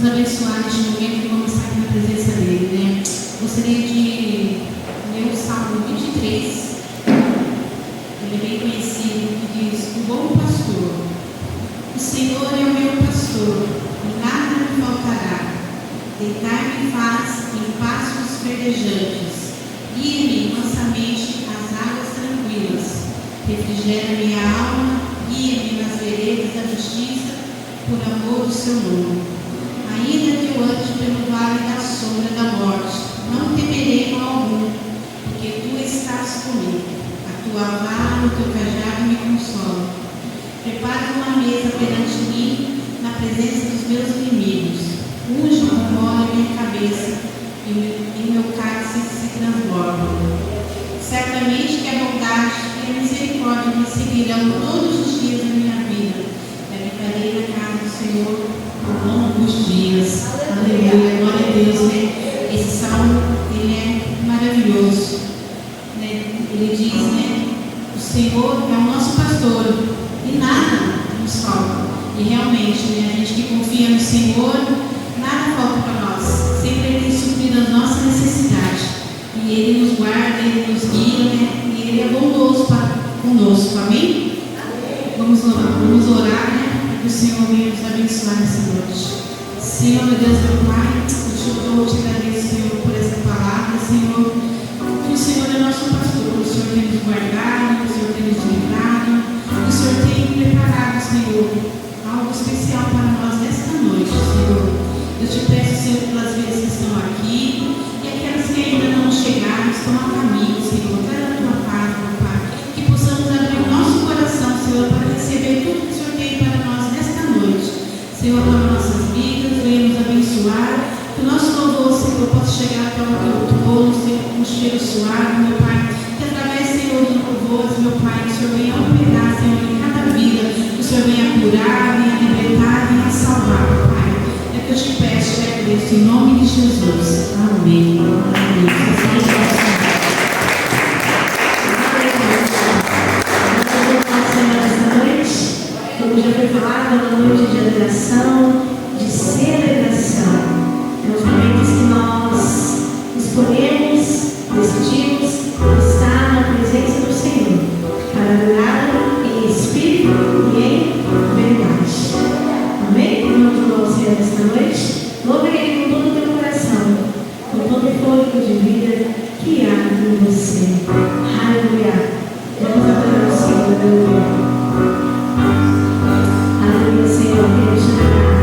nos abençoar neste momento e vamos estar aqui na presença dele, né? Gostaria de ler o Salmo 23. Ele é bem conhecido, que diz: o bom pastor, o Senhor é o meu pastor, e nada me faltará. Deitar-me faz em pastos verdejantes, guia-me mansamente às águas tranquilas, refrigera minha alma, guia-me nas veredas da justiça, por amor do seu nome. Ainda que eu ande pelo vale da sombra da morte, não temerei mal algum, porque tu estás comigo. A tua vara, o teu cajado me consola. Prepara uma mesa perante mim, na presença dos meus inimigos. Unge com óleo a minha cabeça, e meu cálice se transborda. Certamente que a bondade e a misericórdia me seguirão todos os dias da minha vida. E habitarei na casa do Senhor por longos dias. Aleluia, glória a Deus, né? Esse salmo, ele é maravilhoso, né? Ele diz, né? O Senhor é o nosso pastor e nada nos falta. E realmente, né? A gente que confia no Senhor, nada falta para nós. Sempre Ele tem suprido as nossas necessidades. E Ele nos guarda, Ele nos guia, né? E Ele é bondoso conosco. Amém? Vamos orar, né? Para que o Senhor venha nos abençoar nessa noite. Senhor, meu Deus, meu Pai, eu te agradeço, Senhor, por essa palavra, Senhor. Que o Senhor é nosso pastor, o Senhor tem nos guardado, o Senhor tem nos livrado, o Senhor tem preparado, Senhor, algo especial para nós nesta noite, Senhor. Eu te peço, Senhor, pelas vidas que estão aqui e aquelas que ainda não chegaram, estão a caminho, Senhor. Traz a tua paz, meu Pai. Que possamos abrir o nosso coração, Senhor, para receber tudo que o Senhor tem para nós nesta noite. Senhor, toma nossas vidas, venha nos abençoar. Que o nosso louvor, Senhor, possa chegar até o teu trono, Senhor, com um cheiro suave, meu Pai. Que através, Senhor, do louvor, meu Pai, que o Senhor venha operar, Senhor, em cada vida. Que o Senhor venha curar, venha libertar, venha salvar, meu Pai. É que eu te peço, te agradeço, em nome de Jesus. Amém. Como já foi falado, é uma noite de adoração, de celebração. É os momentos que nós escolhemos, decidimos estar na presença do Senhor, para adorar em espírito e em verdade. Amém? Vamos louvar o Senhor nesta noite. Louve Ele com todo o teu coração, com todo o fôlego de vida que há em você. Aleluia. Vamos adorar o Senhor. Aleluia. Aleluia, Senhor, queremos te adorar.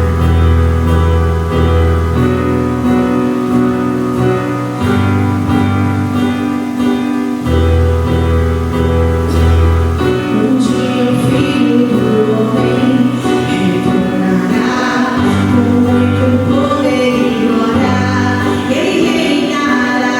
Um dia o Filho do Homem retornará com muito poder e glória. Ele reinará.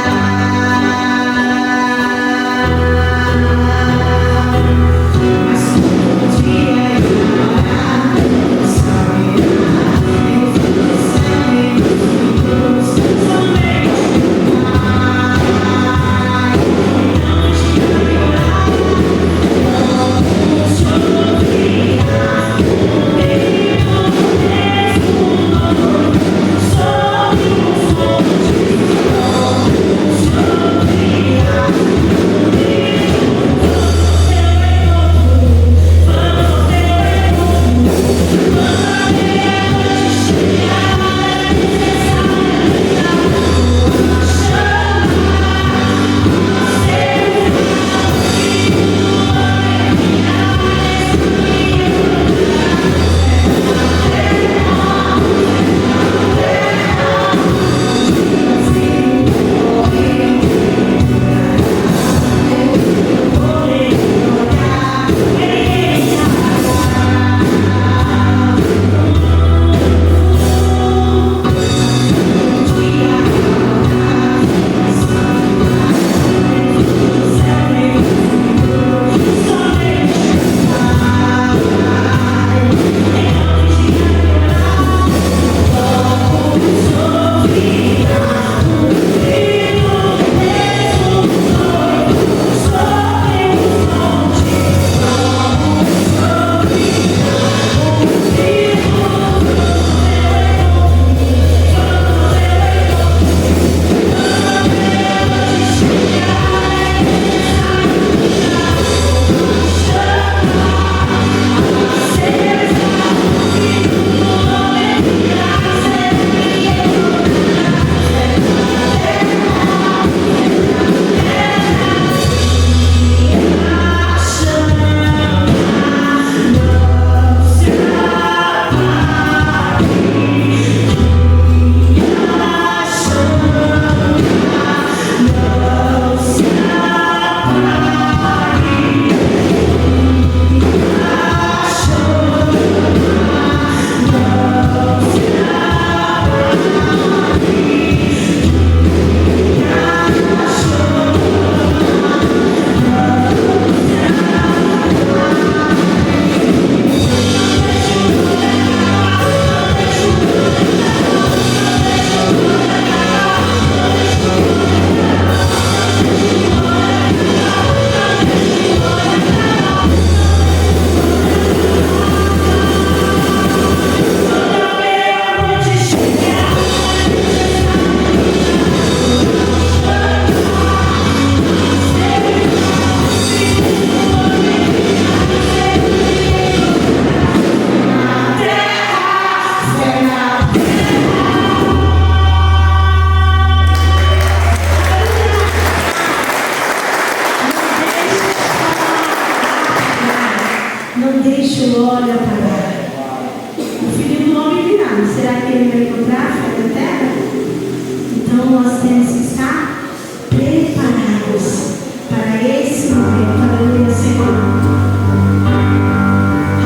nós temos que estar preparados para esse momento. Aleluia, Senhor.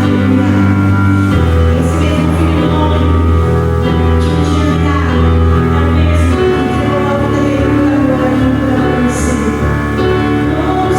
Aleluia. Esse mesmo filho do homem que um dia virá é o mesmo que entregou a vida dele por amor para você. Oh,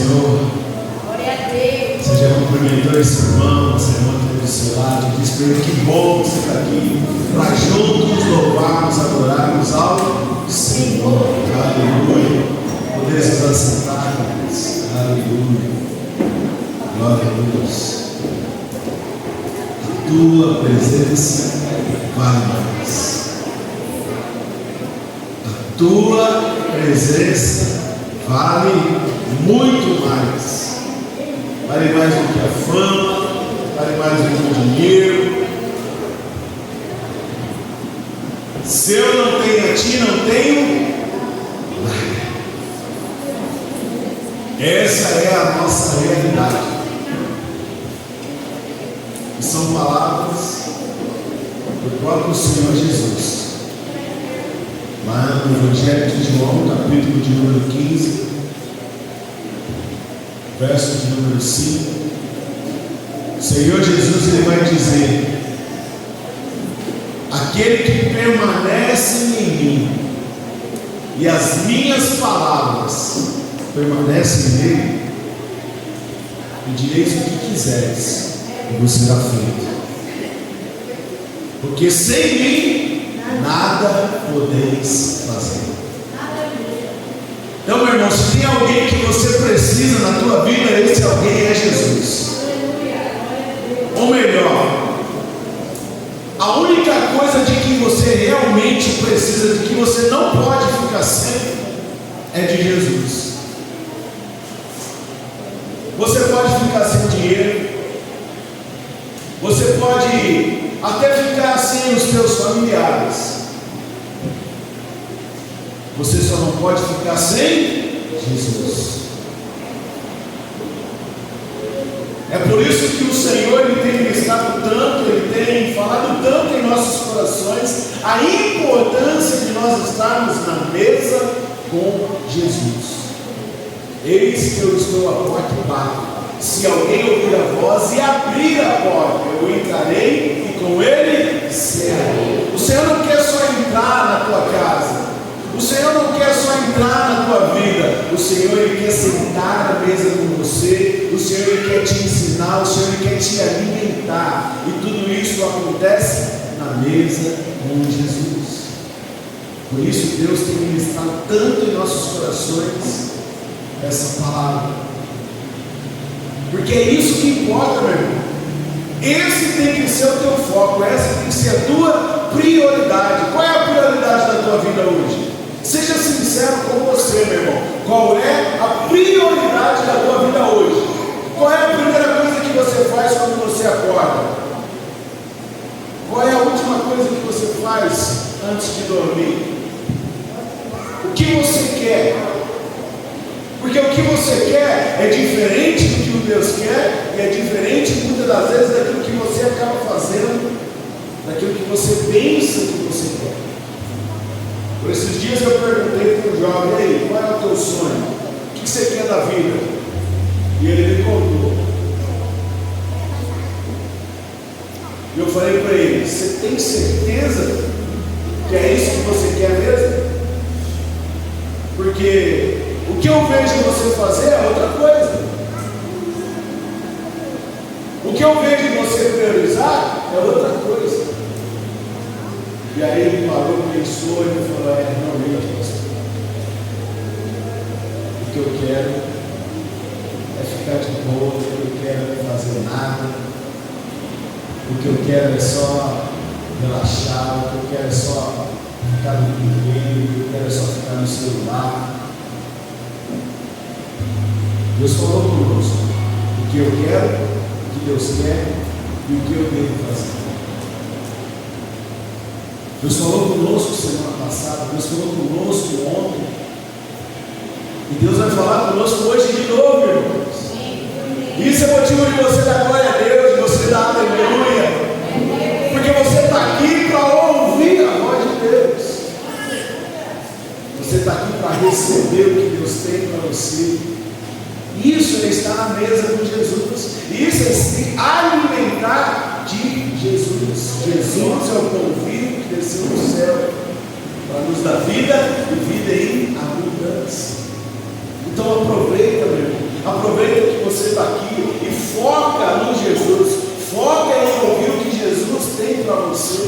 Senhor. Glória a Deus. Você já cumprimentou esse irmão, essa irmã que está do seu lado, e diz para ele que bom você está aqui, para juntos louvarmos, adorarmos ao Senhor. Aleluia. Podeis nos assentar, queridos. Aleluia. Glória a Deus. A tua presença vale mais. A tua presença vale muito mais. Vale mais do que a fama, vale mais do que o dinheiro. Se eu não tenho a ti, não tenho nada. Essa é a nossa realidade. E são palavras do próprio Senhor Jesus. Lá no Evangelho de João, capítulo de número 15, verso de número 5, o Senhor Jesus ele vai dizer: aquele que permanece em mim e as minhas palavras permanecem nele, pedireis o que quiseres e vos será feito. Porque sem mim nada podeis fazer. Então, meu irmão, se tem alguém que você precisa na tua vida, esse alguém é Jesus. Ou melhor, a única coisa de que você realmente precisa, de que você não pode ficar sem, é de Jesus. Você pode ficar sem dinheiro, você pode até ficar sem os teus familiares. Você só não pode ficar sem Jesus. É por isso que o Senhor ele tem ministrado tanto, ele tem falado tanto em nossos corações a importância de nós estarmos na mesa com Jesus. Eis que eu estou à porta e bato. Se alguém ouvir a voz e abrir a porta, eu entrarei e com ele cearei. O Senhor não quer só entrar na tua casa. O Senhor não quer só entrar na tua vida. O Senhor ele quer sentar na mesa com você. O Senhor ele quer te ensinar. O Senhor ele quer te alimentar. E tudo isso acontece na mesa com Jesus. Por isso Deus tem ministrado tanto em nossos corações essa palavra. Porque é isso que importa, meu irmão. Esse tem que ser o teu foco. Essa tem que ser a tua prioridade. Qual é a prioridade da tua vida hoje? Seja sincero com você, meu irmão. Qual é a prioridade da tua vida hoje? Qual é a primeira coisa que você faz quando você acorda? Qual é a última coisa que você faz antes de dormir? O que você quer? Porque o que você quer é diferente do que o Deus quer, e é diferente muitas das vezes daquilo que você acaba fazendo, daquilo que você pensa que você quer. Por esses dias eu perguntei para um jovem: e aí, qual é o teu sonho? O que você quer da vida? E ele me contou. E eu falei para ele: você tem certeza que é isso que você quer mesmo? Porque o que eu vejo você fazer é outra coisa. O que eu vejo você priorizar é outra coisa. E aí ele parou, pensou e falou: realmente, pastor, o que eu quero é ficar de boa, o que eu quero é não fazer nada, o que eu quero é só relaxar, o que eu quero é só ficar no primeiro, o que eu quero é só ficar no celular. Deus falou conosco o que eu quero, o que Deus quer e o que eu devo fazer. Deus falou conosco semana passada, Deus falou conosco ontem, e Deus vai falar conosco hoje de novo, irmãos. Isso é motivo de você dar glória a Deus, de você dar aleluia, porque você está aqui para ouvir a voz de Deus, você está aqui para receber o que Deus tem para você. Isso é estar na mesa com Jesus, isso é se alimentar de Jesus. Jesus é o pão vivo que desceu do céu para nos dar vida e vida em abundância. Então aproveita, meu irmão, Aproveita que você está aqui e foca no Jesus. Foca em ouvir o que Jesus tem para você.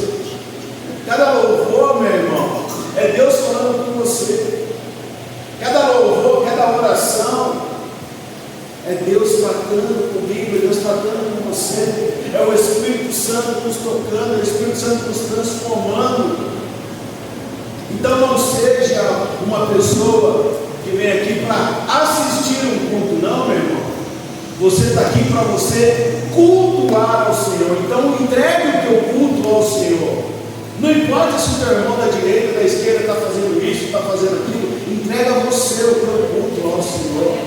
Cada louvor, meu irmão, é Deus falando com você. Cada louvor, cada oração é Deus tratando comigo, é Deus tratando com você. É o Espírito Santo nos tocando, é o Espírito Santo nos transformando. Então não seja uma pessoa que vem aqui para assistir um culto, não, meu irmão. Você está aqui para você cultuar ao Senhor. Então entregue o teu culto ao Senhor. Não importa se o teu irmão da direita, da esquerda está fazendo isso, está fazendo aquilo. Entrega você o teu culto ao Senhor.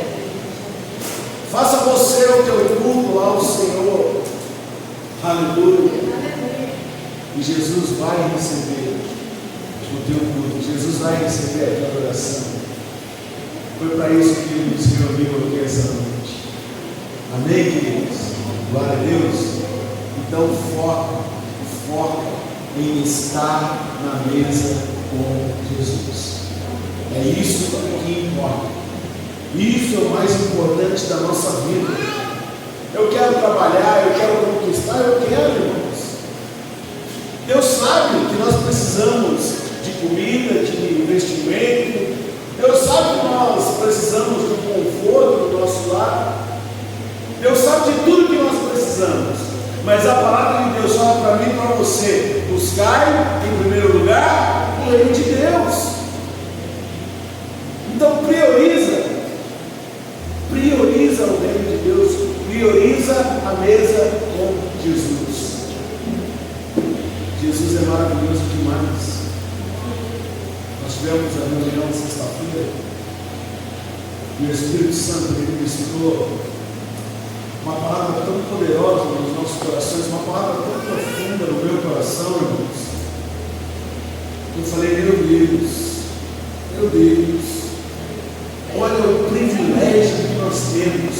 Faça você o teu culto ao Senhor. Aleluia. E Jesus vai receber o teu culto. Jesus vai receber a tua adoração. Foi para isso que o Senhor veio aqui essa noite. Amém, queridos? Glória a Deus. Então foca em estar na mesa com Jesus. É isso que importa. Isso é o mais importante da nossa vida. Eu quero trabalhar, eu quero conquistar, eu quero, irmãos. Deus sabe que nós precisamos de comida, de investimento. Deus sabe que nós precisamos do conforto do nosso lar. Deus sabe de tudo que nós precisamos. Mas a palavra de Deus fala para mim e para você: buscai em primeiro lugar o reino de Deus. Então prioriza o reino de Deus, prioriza a mesa com Jesus. Jesus é maravilhoso demais. Nós tivemos a reunião sexta-feira e o Espírito Santo ministrou uma palavra tão poderosa nos nossos corações, uma palavra tão profunda no meu coração, irmãos. Eu falei, meu Deus, olha o privilégio que nós temos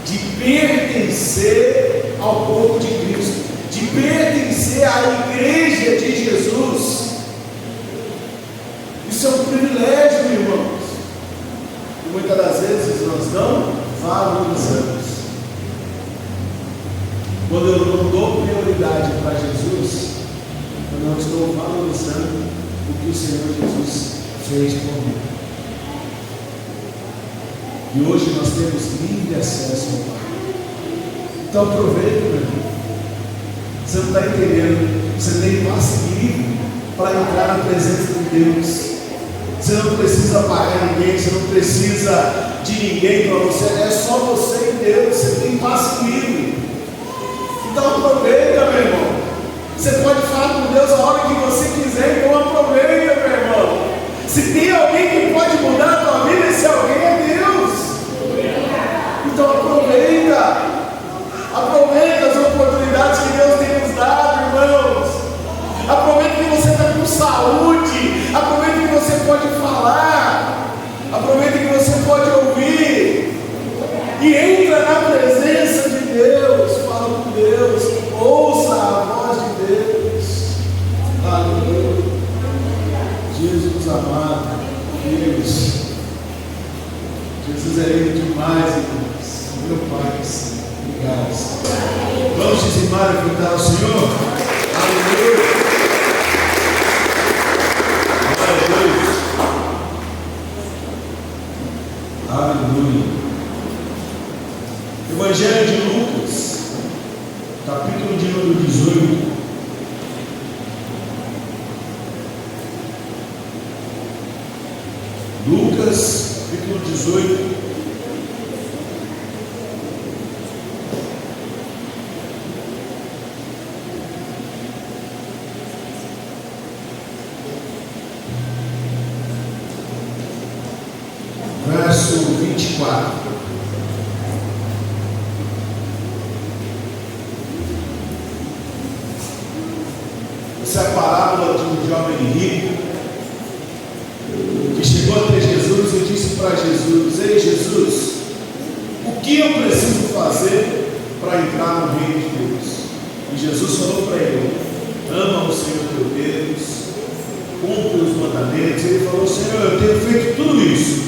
de pertencer ao povo de Cristo, de pertencer à igreja de Jesus. Isso é um privilégio, irmãos, e muitas das vezes nós não valorizamos. Quando eu não dou prioridade para Jesus, eu não estou valorizando o que o Senhor Jesus fez por mim. E hoje nós temos livre acesso ao Pai. Então aproveita, meu irmão. Você não está entendendo. Você tem passe livre para entrar na presença de Deus. Você não precisa pagar ninguém, você não precisa de ninguém para você. É só você e Deus. Você tem passe livre. Então aproveita, meu irmão. Você pode falar com Deus a hora que você quiser, então aproveita, meu irmão. Se tem alguém que pode mudar a tua vida, esse alguém é Deus. Então aproveita as oportunidades que Deus tem nos dado, irmãos. Aproveita que você está com saúde. Aproveita que você pode falar. Aproveita que você pode ouvir. E entra na presença de Deus. Fala com Deus. Ouça a voz de Deus. Aleluia. Jesus amado. Deus. Jesus é lindo demais, irmãos. Meu Pai, obrigado. Vamos dizimar e cantar ao Senhor. Aleluia. Aleluia. Evangelho de Lucas, capítulo de número 18. Lucas, capítulo 18. Verso 24. Essa é a parábola de um jovem rico que chegou até Jesus e disse para Jesus: ei Jesus, o que eu preciso fazer para entrar no reino de Deus? E Jesus falou para ele: ama o Senhor teu Deus, cumpre os mandamentos. Ele falou: Senhor, eu tenho feito tudo isso.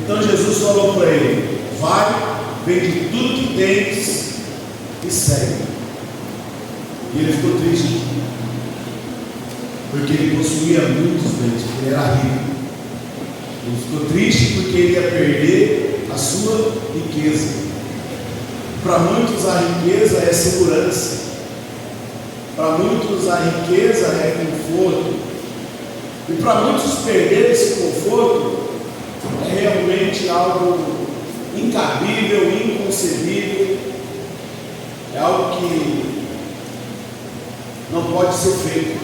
Então Jesus falou para ele: vai, vende tudo que tens e segue. E ele ficou triste, porque ele possuía muitos bens, porque ele era rico. Ele ficou triste porque ele ia perder a sua riqueza. Para muitos a riqueza é segurança, para muitos a riqueza é conforto, e para muitos perder esse conforto é realmente algo incabível, inconcebível, é algo que não pode ser feito.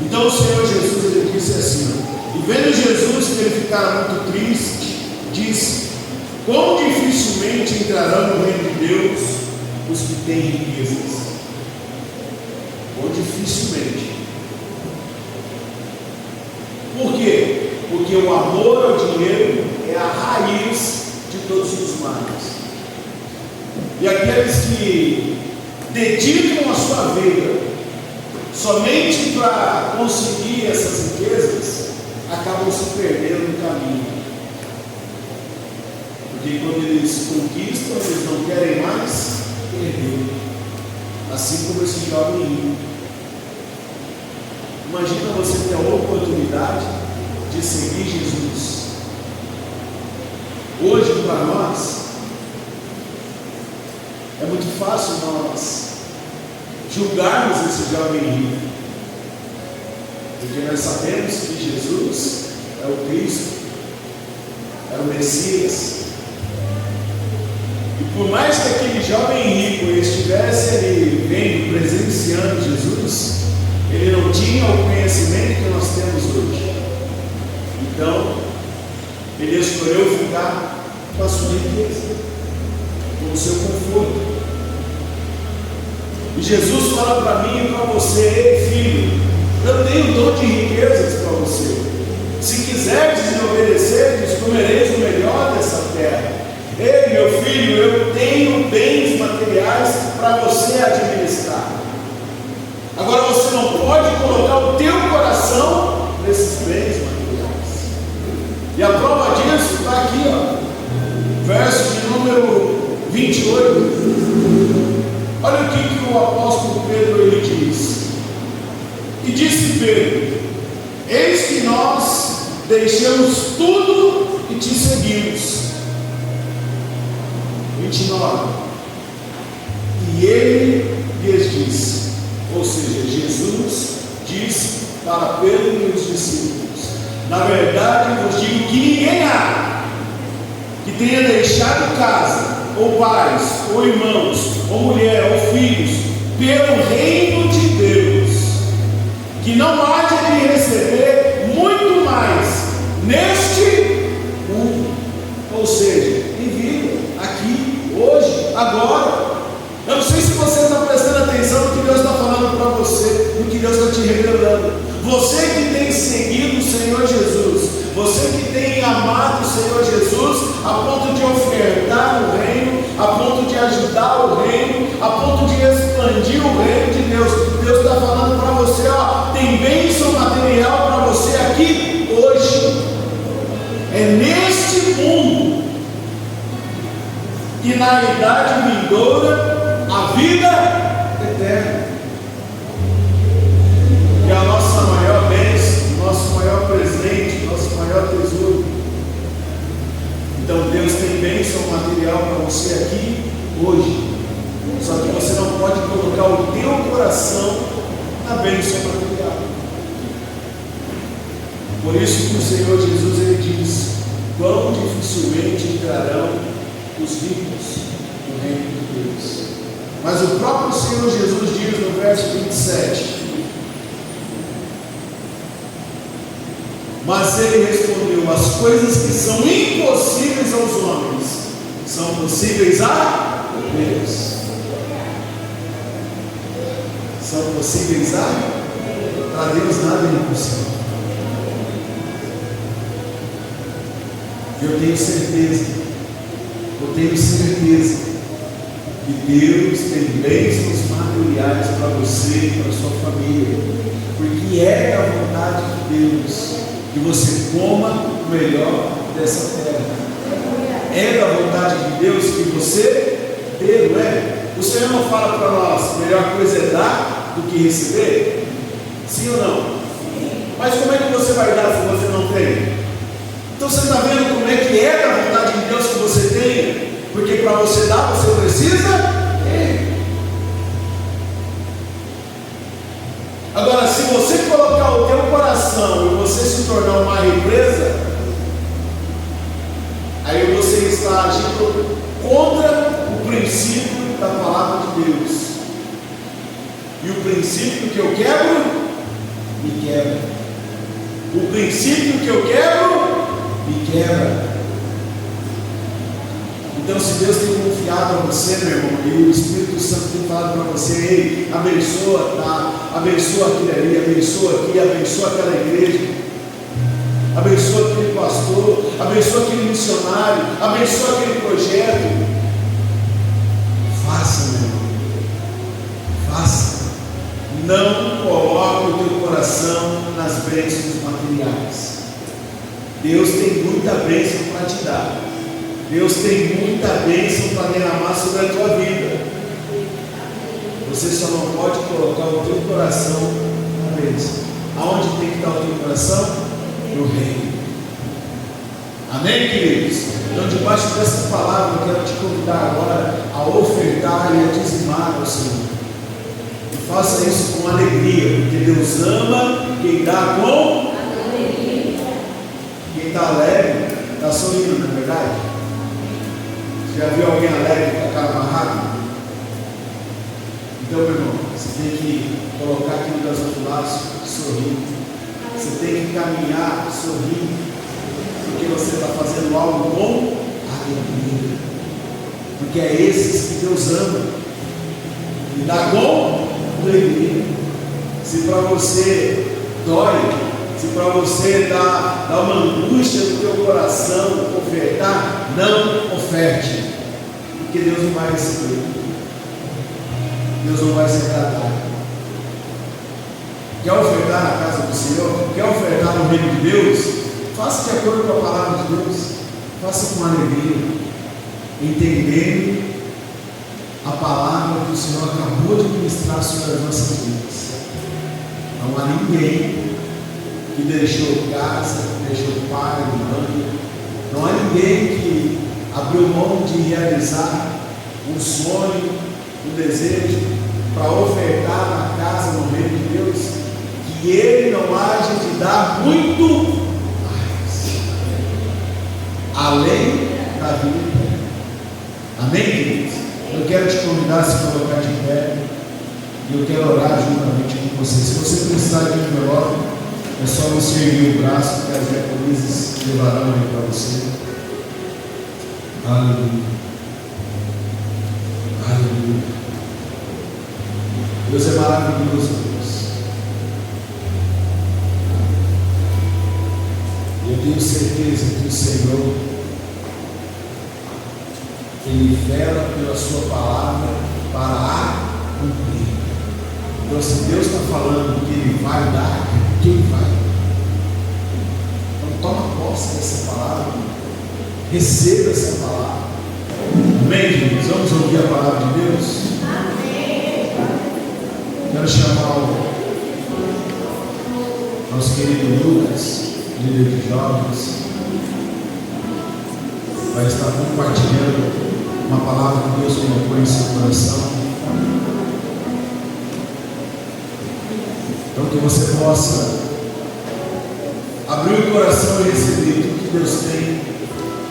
Então o Senhor Jesus, ele disse assim, e vendo Jesus que ele ficara muito triste, disse: quão dificilmente entrarão no reino de Deus os que têm riquezas. Quão dificilmente. Por quê? Porque o amor ao dinheiro é a raiz de todos os males. E aqueles que dedicam a sua vida somente para conseguir essas riquezas, acabam se perdendo no caminho. Porque quando eles conquistam, eles não querem mais perder. Assim como esse jovem rico. Imagina você ter a oportunidade de seguir Jesus. Hoje, para nós, é muito fácil nós julgarmos esse jovem rico, porque nós sabemos que Jesus é o Cristo, é o Messias. E por mais que aquele jovem rico estivesse ali vendo, presenciando Jesus, ele não tinha o conhecimento que nós temos hoje. Então, ele escolheu ficar com a sua riqueza, com o seu conforto. E Jesus fala para mim e para você: ei, filho, eu tenho dom de riquezas para você. Se quiseres me obedecer, comereis o melhor dessa terra. Ei, meu filho, eu tenho bens materiais para você administrar. Agora você não pode colocar o teu coração nesses bens materiais. E a prova disso está aqui, ó, verso de número 28. Olha o que o apóstolo Pedro ele diz. E disse Pedro: eis que nós deixamos tudo e te seguimos. 29. E ele lhes disse, ou seja, Jesus disse para Pedro e os discípulos: na verdade vos digo que ninguém há que tenha deixado casa, ou pais, ou irmãos, ou mulher, ou filhos, pelo reino de Deus, que não haja de receber muito mais neste mundo, ou seja, em vida, aqui, hoje, agora. Eu não sei se você está prestando atenção no que Deus está falando para você, no que Deus está te revelando. Você que tem seguido o Senhor Jesus, você que tem amado o Senhor Jesus a ponto de ofertar o reino, a ponto de ajudar o reino, a ponto de expandir o reino de Deus. Deus está falando para você, ó, tem bênção material para você aqui hoje. É neste mundo e na idade vindoura a vida eterna. E a nossa maior bênção, nosso maior presente, nosso maior tesouro. Então Deus tem bênção material para você aqui hoje. Só que você não pode colocar o teu coração na bênção material. Por isso que o Senhor Jesus ele diz: quão dificilmente entrarão os ricos no reino de Deus. Mas o próprio Senhor Jesus diz no verso 27: mas ele respondeu: as coisas que são impossíveis aos homens são possíveis a Deus. São possíveis a Deus, nada é impossível. Eu tenho certeza que Deus tem bênçãos materiais para você e para sua família, porque é da vontade de Deus que você coma o melhor dessa terra. É da vontade de Deus que você dê, não é? O Senhor não fala para nós, a melhor coisa é dar do que receber? Sim ou não? Mas como é que você vai dar se você não tem? Então você está vendo como é que é da vontade de Deus que você tenha? Porque para você dar, você precisa ter. Agora, se você colocar o teu coração e você se tornar uma represa, aí você está agindo contra o princípio da palavra de Deus. E o princípio que eu quebro, me quebra. O princípio que eu quebro, me quebra. Então, se Deus tem confiado a você, meu irmão, e o Espírito Santo tem falado para você, ei, abençoa, tá? Abençoa aquilo ali, abençoa aqui, abençoa aquela igreja, abençoa aquele pastor, abençoa aquele missionário, abençoa aquele projeto. Faça, meu irmão, faça. Não coloque o teu coração nas bênçãos materiais. Deus tem muita bênção para te dar. Deus tem muita bênção para derramar sobre a tua vida. Você só não pode colocar o teu coração na bênção. Aonde tem que estar o teu coração? No reino. Amém, queridos? Então, debaixo dessa palavra, eu quero te convidar agora a ofertar e a dizimar ao Senhor. E faça isso com alegria, porque Deus ama quem dá com alegria. Quem está alegre, está sorrindo, não é verdade? Já viu alguém alegre com a cara amarrada? Então, meu irmão, você tem que colocar aquilo das outros lados, sorrindo. Você tem que caminhar sorrindo, porque você está fazendo algo com alegria. Porque é esses que Deus ama. E dá com alegria. Se para você dói, se para você dá uma angústia no teu coração ofertar, não oferte, porque Deus não vai receber. Deus não vai se agradar. Quer ofertar na casa do Senhor? Quer ofertar no reino de Deus? Faça de acordo com a palavra de Deus. Faça com alegria, entendendo a palavra que o Senhor acabou de ministrar sobre as nossas vidas. Não há ninguém que deixou casa, que deixou pai, mãe. Não há ninguém que abriu mão de realizar um sonho, um desejo, para ofertar na casa, no reino de Deus, que ele não haja de dar muito mais, além da vida. Amém, queridos? Eu quero te convidar a se colocar de pé, e eu quero orar juntamente com você. Se você precisar de um velório, é só você erguer o braço, que as diaconisas levarão aí para você. Aleluia. Aleluia. Deus é maravilhoso, Deus. Eu tenho certeza que o Senhor, Ele vela pela sua palavra para a cumprir. Então, se Deus está falando que Ele vai dar, quem vai? Então, toma posse dessa palavra, receba essa palavra. Amém, queridos? Vamos ouvir a palavra de Deus? Amém. Quero chamar o nosso querido Lucas, líder de jovens, vai estar compartilhando uma palavra que Deus colocou em seu coração. Então, que você possa abrir o coração e receber tudo que Deus tem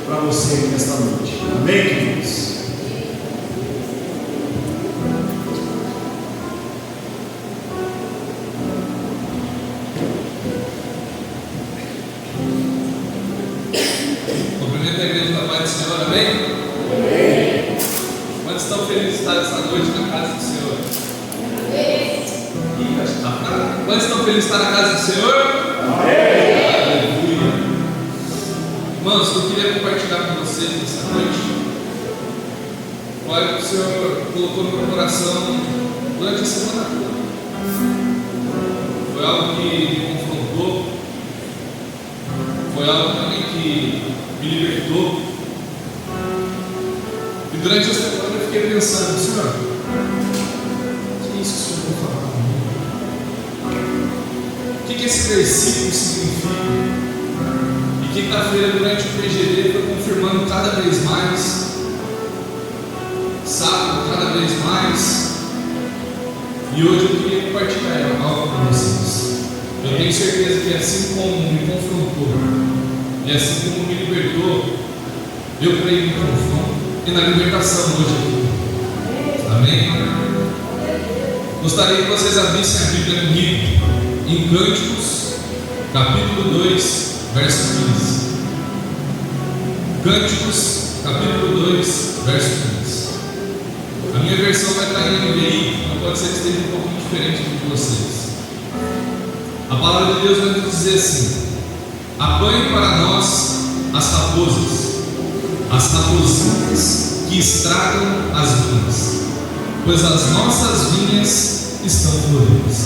para você nesta noite. Amém, queridos? Cumprimento a igreja da paz do Senhor, amém? Amém. Quantos estão felizes de estar essa noite na casa do Senhor? Amém. Quantos estão felizes de estar na casa do Senhor? Amém. Aleluia. Irmãos, eu queria compartilhar com vocês nessa noite olha que o Senhor colocou no meu coração durante a semana toda. Foi algo que me confrontou, foi algo também que me libertou. durante a semana eu fiquei pensando, Senhor, o que é isso que o Senhor vai falar comigo? O que esse versículo significa? E quinta-feira, durante o PGD, foi confirmando cada vez mais, sábado cada vez mais, e hoje eu queria compartilhar algo com vocês. Eu tenho certeza que assim como me confrontou, e assim como me libertou, eu creio no confronto e na libertação hoje aqui. Amém? Gostaria que vocês abrissem a Bíblia comigo em Cânticos, capítulo 2, verso 15. Cânticos, capítulo 2, verso 15. A minha versão vai estar em NVI, mas pode ser que esteja um pouco diferente do que vocês. A palavra de Deus vai nos dizer assim: apanhe para nós as raposinhas que estragam as vinhas, pois as nossas vinhas estão floridas.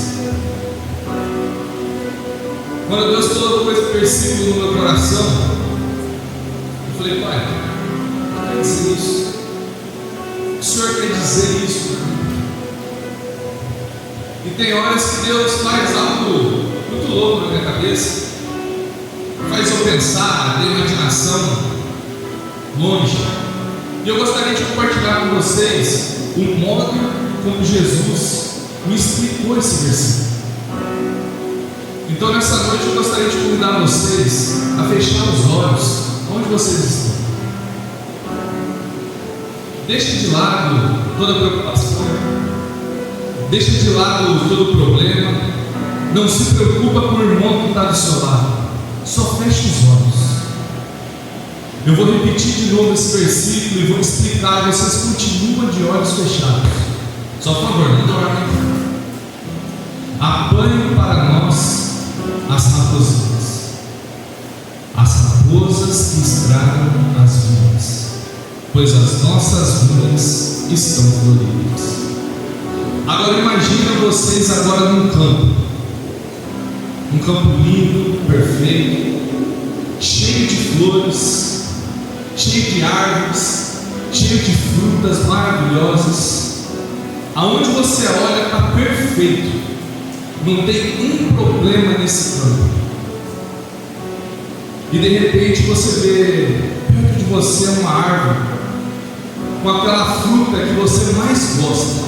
Quando Deus colocou esse versículo no meu coração, eu falei, Pai, o que quer dizer isso? O Senhor quer dizer isso? E tem horas que Deus faz algo muito louco na minha cabeça, faz eu pensar, ter imaginação longe. E eu gostaria de compartilhar com vocês o modo como Jesus me explicou esse versículo. Então nessa noite eu gostaria de convidar vocês a fechar os olhos onde vocês estão. Deixe de lado toda preocupação, deixe de lado todo problema, não se preocupa com o irmão que está do seu lado, só feche os olhos. Eu vou repetir de novo esse versículo e vou explicar, vocês continuam de olhos fechados. Só por favor, não dormem. Apanhe para nós as raposas que estragam as vinhas, pois as nossas vinhas estão floridas. Agora imagina vocês agora num campo lindo, perfeito, cheio de flores, cheio de árvores, cheio de frutas maravilhosas. Aonde você olha está perfeito, não tem um problema nesse campo. E de repente você vê perto de você uma árvore com aquela fruta que você mais gosta.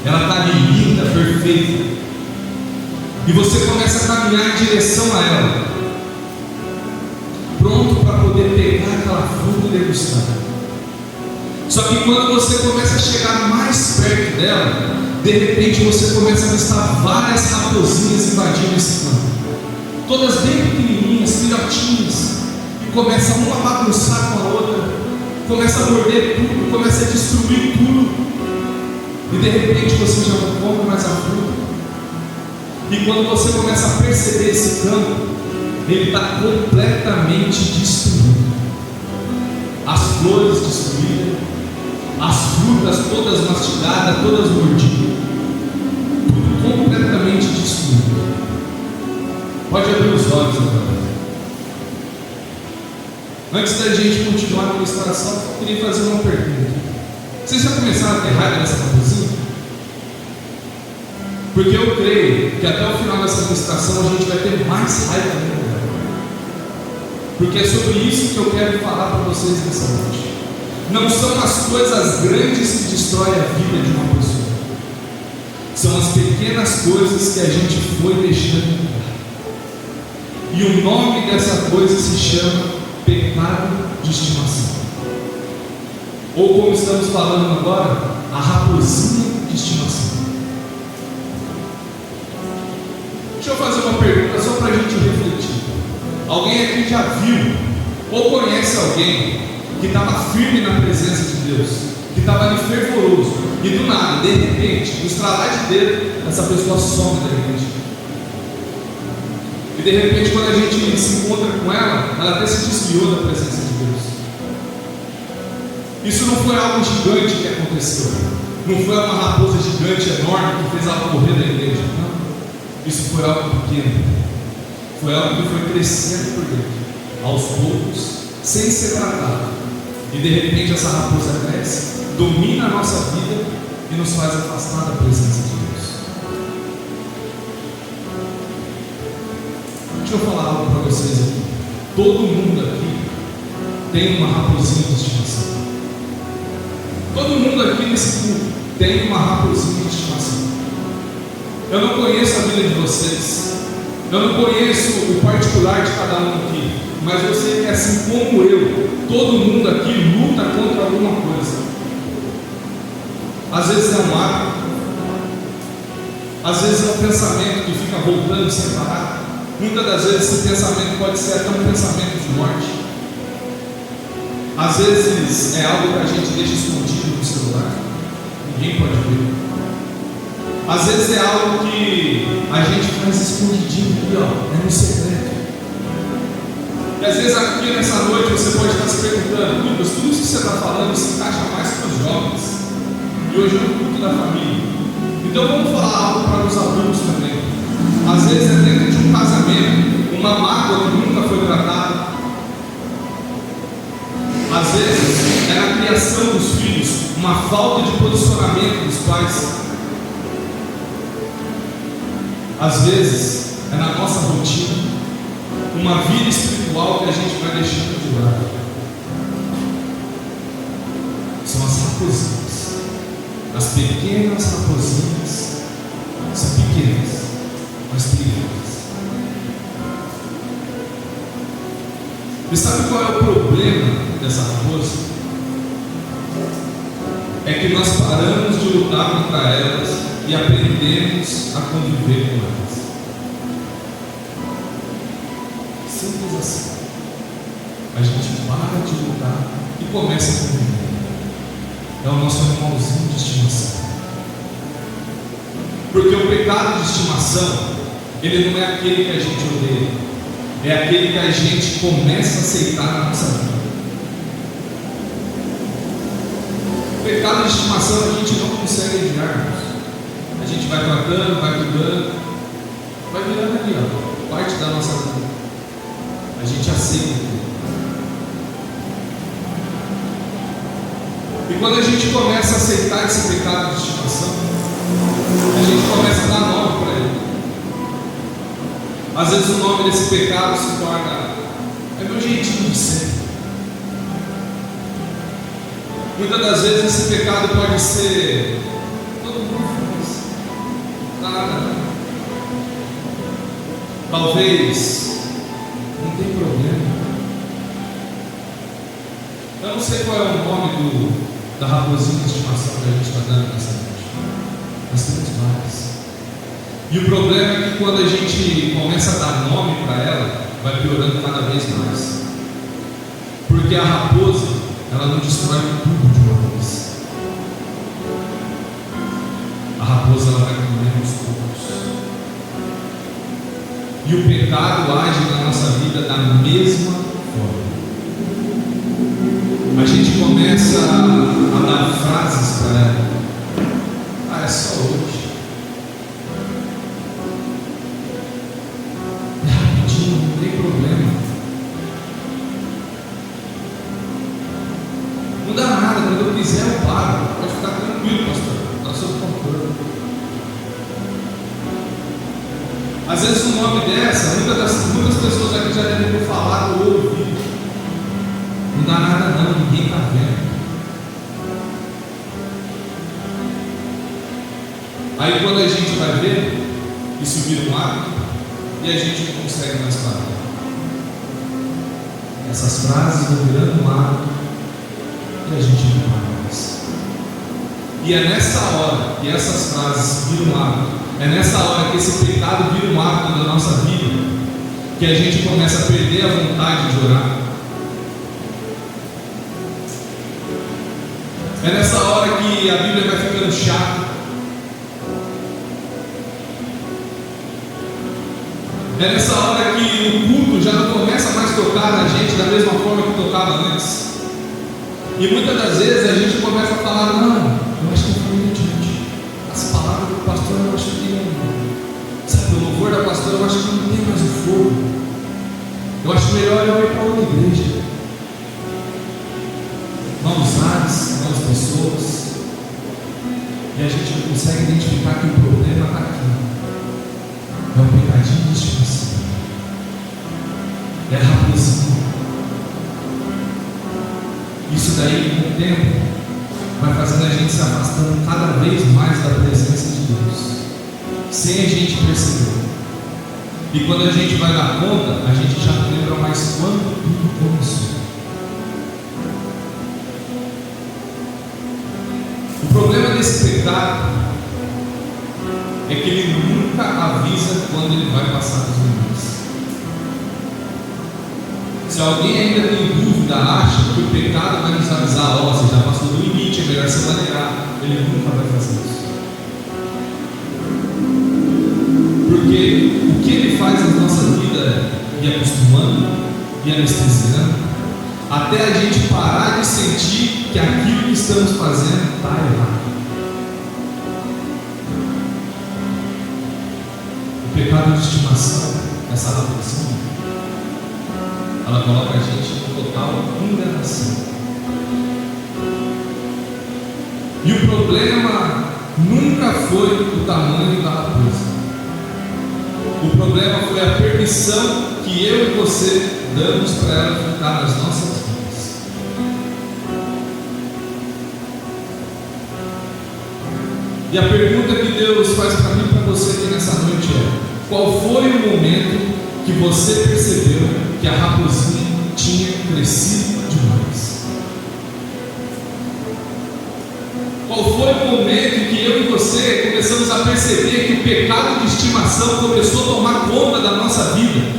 Ela está ali linda, perfeita, e você começa a caminhar em direção a ela, pronto para poder pegar aquela fruta e degustar. Só que quando você começa a chegar mais perto dela, de repente você começa a avistar várias raposinhas invadindo esse campo, todas bem pequenininhas, filhotinhas, e começa uma a bagunçar com a outra, começa a morder tudo, começa a destruir tudo, e de repente você já não come mais a fruta. E quando você começa a perceber esse campo, ele está completamente destruído, as flores destruídas, as frutas todas mastigadas, todas mordidas, tudo completamente destruído. Pode abrir os olhos agora. Antes da gente continuar a ministração, eu queria fazer uma pergunta. Vocês já começaram a ter raiva dessa raposinha? Porque eu creio que até o final dessa ministração a gente vai ter mais raiva ainda. Porque é sobre isso que eu quero falar para vocês nessa noite. Não são as coisas grandes que destroem a vida de uma pessoa, são as pequenas coisas que a gente foi deixando. E o nome dessa coisa se chama pecado de estimação. Ou como estamos falando agora, a raposinha de estimação. Deixa eu fazer uma pergunta só para a gente refletir. Alguém aqui já viu ou conhece alguém que estava firme na presença de Deus, que estava ali fervoroso, e do nada, de repente, no estralar de dedo, essa pessoa some da igreja? E de repente, quando a gente se encontra com ela, ela até se desviou da presença de Deus. Isso não foi algo gigante que aconteceu, não foi uma raposa gigante, enorme, que fez ela correr da igreja, não. Isso foi algo pequeno, foi algo que foi crescendo por dentro, aos poucos, sem ser tratado, E de repente essa raposa cresce, domina a nossa vida e nos faz afastar da presença de Deus. Deixa eu falar algo para vocês aqui. Todo mundo aqui tem uma raposinha de estimação. Todo mundo aqui nesse culto tem uma raposinha de estimação. Eu não conheço a vida de vocês, eu não conheço o particular de cada um aqui, mas eu sei que assim como eu, todo mundo aqui luta contra alguma coisa. Às vezes é um hábito, às vezes é um pensamento que fica voltando sem parar. Muitas das vezes esse pensamento pode ser até um pensamento de morte. Às vezes é algo que a gente deixa escondido no celular, ninguém pode ver. Às vezes é algo que a gente faz escondidinho aqui, é no secreto. E às vezes aqui nessa noite você pode estar se perguntando: Lucas, tudo isso que você está falando se encaixa mais para os jovens. E hoje é o culto da família. Então vamos falar algo para os adultos também. Às vezes é dentro de um casamento, uma mágoa que nunca foi tratada. Às vezes é na criação dos filhos, uma falta de posicionamento dos pais. Às vezes é na nossa rotina, uma vida espiritual que a gente vai deixando de lado. São as raposinhas, as pequenas raposinhas, são pequenas, mas perigosas. E sabe qual é o problema dessa raposa? É que nós paramos de lutar contra elas e aprendemos a conviver com elas. Simples assim. A gente para de lutar e começa a conviver. É o nosso animalzinho de estimação. Porque o pecado de estimação, ele não é aquele que a gente odeia, é aquele que a gente começa a aceitar na nossa vida. O pecado de estimação a gente não consegue adiar. A gente vai tratando, vai cuidando, vai virando ali, parte da nossa vida. A gente aceita. E quando a gente começa a aceitar esse pecado de estimação, a gente começa a dar nome para ele. Às vezes o nome desse pecado se torna: é meu jeitinho de ser. Muitas das vezes esse pecado pode ser: todo mundo faz, nada. Talvez não tem problema. Eu não sei qual é o nome da raposinha de estimação que a gente está dando nessa noite. Nós temos várias. E o problema é que quando a gente começa a dar nome para ela, vai piorando cada vez mais. Porque a raposa, ela não destrói tudo de uma vez. A raposa, ela vai comendo aos poucos. E o pecado age na nossa vida da mesma forma. A gente começa a dar frases para ela: ah, é só hoje, é rapidinho, não tem problema, não dá nada, quando eu quiser eu paro, pode ficar tranquilo, pastor, está sob controle. Às vezes o nome dessa, muitas pessoas aqui já devem ter falado ou ouvido: não dá nada não, ninguém está vendo. Aí quando a gente vai ver, isso vira um hábito e a gente não consegue mais parar. Essas frases vão virando um hábito e a gente não para mais. E é nessa hora que essas frases viram um hábito, é nessa hora que esse pecado vira um hábito da nossa vida, que a gente começa a perder a vontade de orar. É nessa hora que a Bíblia vai ficando chata. É nessa hora que o culto já não começa mais a tocar na gente da mesma forma que tocava antes. E muitas das vezes a gente começa a falar: não, eu acho que eu falei adiante. As palavras do pastor eu acho que não. Sabe, o louvor da pastora eu acho que não tem mais o fogo. Eu acho melhor eu ir para outra igreja. pessoas e a gente não consegue identificar que o problema está aqui. É o pecadinho de estimação. É a raposinha. Isso daí, com o tempo, vai fazendo a gente se afastando cada vez mais da presença de Deus, sem a gente perceber. E quando a gente vai dar conta, a gente já não lembra mais quando tudo começou. O problema desse pecado é que ele nunca avisa quando ele vai passar dos limites. Se alguém ainda tem dúvida, acha que o pecado vai nos avisar: ó, você já passou do limite, é melhor se maneirar. Ele nunca vai fazer isso. Porque o que ele faz na nossa vida é ir acostumando, ir anestesiando, até a gente parar de sentir que aquilo que estamos fazendo está errado. O pecado de estimação, essa raposinha, ela coloca a gente em total enganação. E o problema nunca foi o tamanho da raposa. O problema foi a permissão que eu e você damos para ela ficar nas nossas vidas. E a pergunta que Deus faz para mim e para você aqui nessa noite é: qual foi o momento que você percebeu que a raposinha tinha crescido demais? Qual foi o momento que eu e você começamos a perceber que o pecado de estimação começou a tomar conta da nossa vida?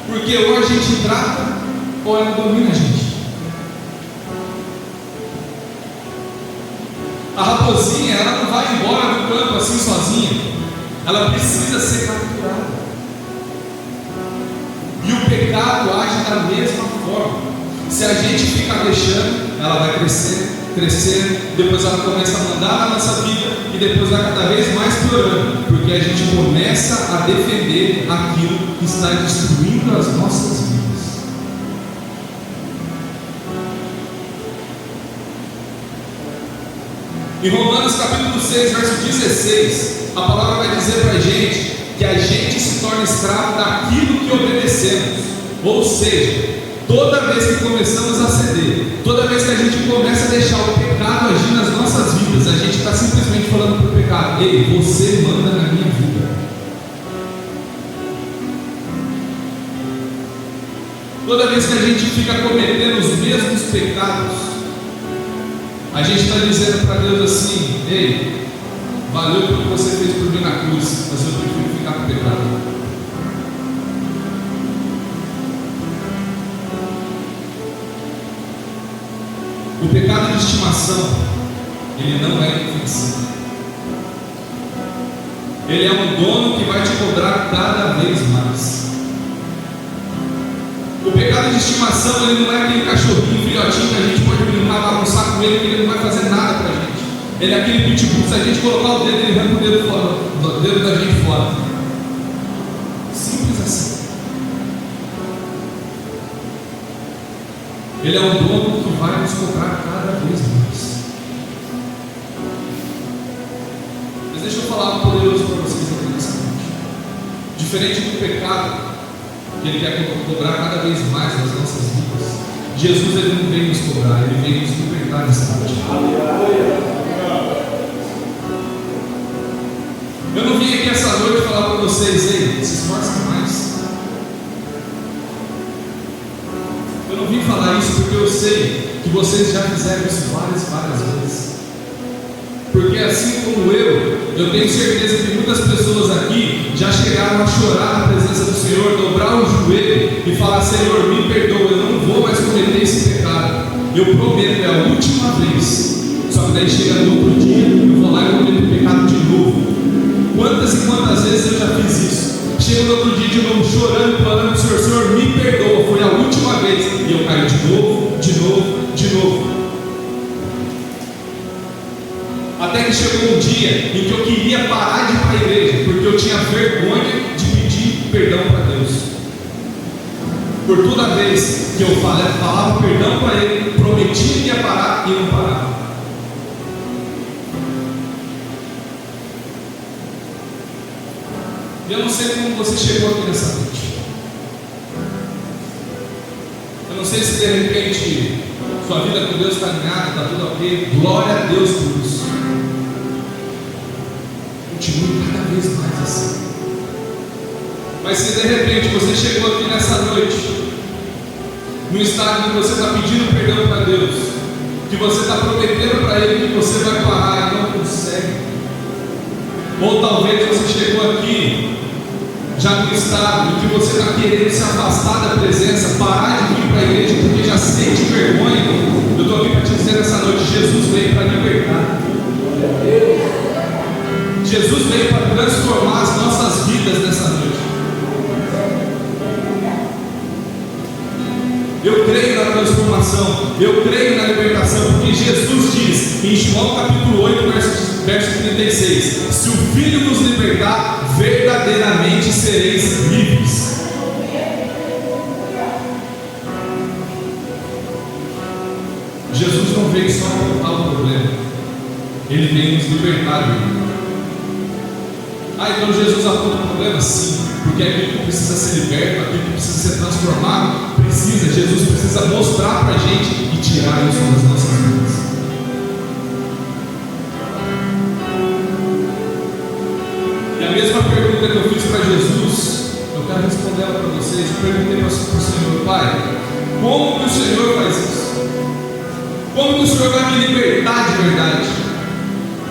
Porque ou a gente trata, ou ela domina a gente. A raposinha, ela não vai embora do campo assim sozinha. Ela precisa ser capturada. E o pecado age da mesma forma. Se a gente ficar deixando, ela vai crescer, depois ela começa a mandar na nossa vida e depois vai cada vez mais piorando, porque a gente começa a defender aquilo que está destruindo as nossas vidas. Em Romanos capítulo 6, verso 16, a palavra vai dizer para a gente que a gente se torna escravo daquilo que obedecemos. Ou seja, toda vez que começamos a ceder, toda vez que a gente começa a deixar o pecado agir nas nossas vidas, a gente está simplesmente falando para o pecado: ei, você manda na minha vida. Toda vez que a gente fica cometendo os mesmos pecados, a gente está dizendo para Deus assim: ei, valeu pelo que você fez por mim na cruz, mas eu prefiro ficar com o pecado. O pecado de estimação, ele não é inofensivo. Ele é um dono que vai te cobrar cada vez mais. O pecado de estimação, ele não é aquele cachorrinho filhotinho que a gente pode brincar, bagunçar com ele, que ele não vai fazer nada pra gente. Ele é aquele pitbull, se a gente colocar o dedo, ele arranca o dedo fora, o dedo da gente fora. Simples assim. Ele é um dono que vai nos cobrar cada vez mais. Mas deixa eu falar algo poderoso para vocês aqui nessa noite. Diferente do pecado, que ele quer cobrar cada vez mais nas nossas vidas, Jesus, ele não veio nos cobrar, ele veio nos libertar nessa noite. Eu não vim aqui essa noite falar para vocês: ei, se esforcem mais. Eu não vim falar isso porque eu sei que vocês já fizeram isso várias vezes. Porque assim como eu tenho certeza que muitas pessoas aqui já chegaram a chorar na presença do Senhor, dobrar o joelho e falar: Senhor, me perdoa, eu não vou mais cometer esse pecado. Eu prometo, é a última vez. Só que daí chega no outro dia, eu vou lá e cometo o pecado de novo. Quantas e quantas vezes eu já fiz isso? Chego no outro dia de novo, chorando, falando para o Senhor: Senhor, me perdoa, foi a última vez. E eu caio de novo. Até que chegou um dia em que eu queria parar de ir para a igreja, porque eu tinha vergonha de pedir perdão para Deus. por toda vez que eu falava perdão para ele, prometia que ia parar e não parava. Eu não sei como você chegou aqui nessa noite. Eu não sei se de repente sua vida com Deus está alinhada, está tudo ok. Glória a Deus por isso. Continue cada vez mais assim. Mas se de repente você chegou aqui nessa noite, no estado que você está pedindo perdão para Deus, que você está prometendo para Ele que você vai parar e não consegue, ou talvez você chegou aqui já no estado em que você está querendo se afastar da presença, parar de vir para a igreja porque já sente vergonha, eu estou aqui para te dizer nessa noite: Jesus veio para libertar. Jesus veio para transformar as nossas vidas nessa noite. Eu creio na transformação, eu creio na libertação, porque Jesus diz em João capítulo 8, verso 36: se o Filho nos libertar, verdadeiramente sereis livres. Jesus não veio só apontar o problema, Ele veio nos libertar dele. Então Jesus aponta o problema? Sim, porque aquilo que precisa ser liberto, aquilo que precisa ser transformado, Jesus precisa mostrar para a gente e tirar isso das nossas vidas. E a mesma pergunta que eu fiz para Jesus, eu quero responder ela para vocês. Eu perguntei para o Senhor: Pai, como que o Senhor faz isso? Como que o Senhor vai me libertar de verdade?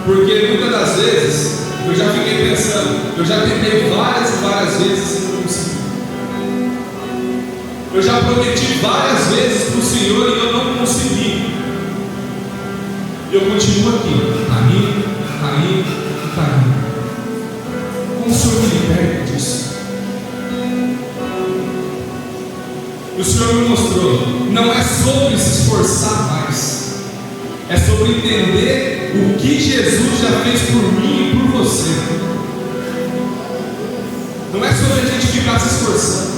Porque muitas das vezes eu já fiquei pensando, eu já tentei várias e várias vezes e não consegui. Eu já prometi várias vezes para o Senhor e eu não consegui. Eu continuo aqui, caindo. Como o Senhor me liberta disso? O Senhor me mostrou, não é sobre se esforçar mais, é sobre entender o que Jesus já fez por mim e por você. Não é sobre a gente ficar se esforçando,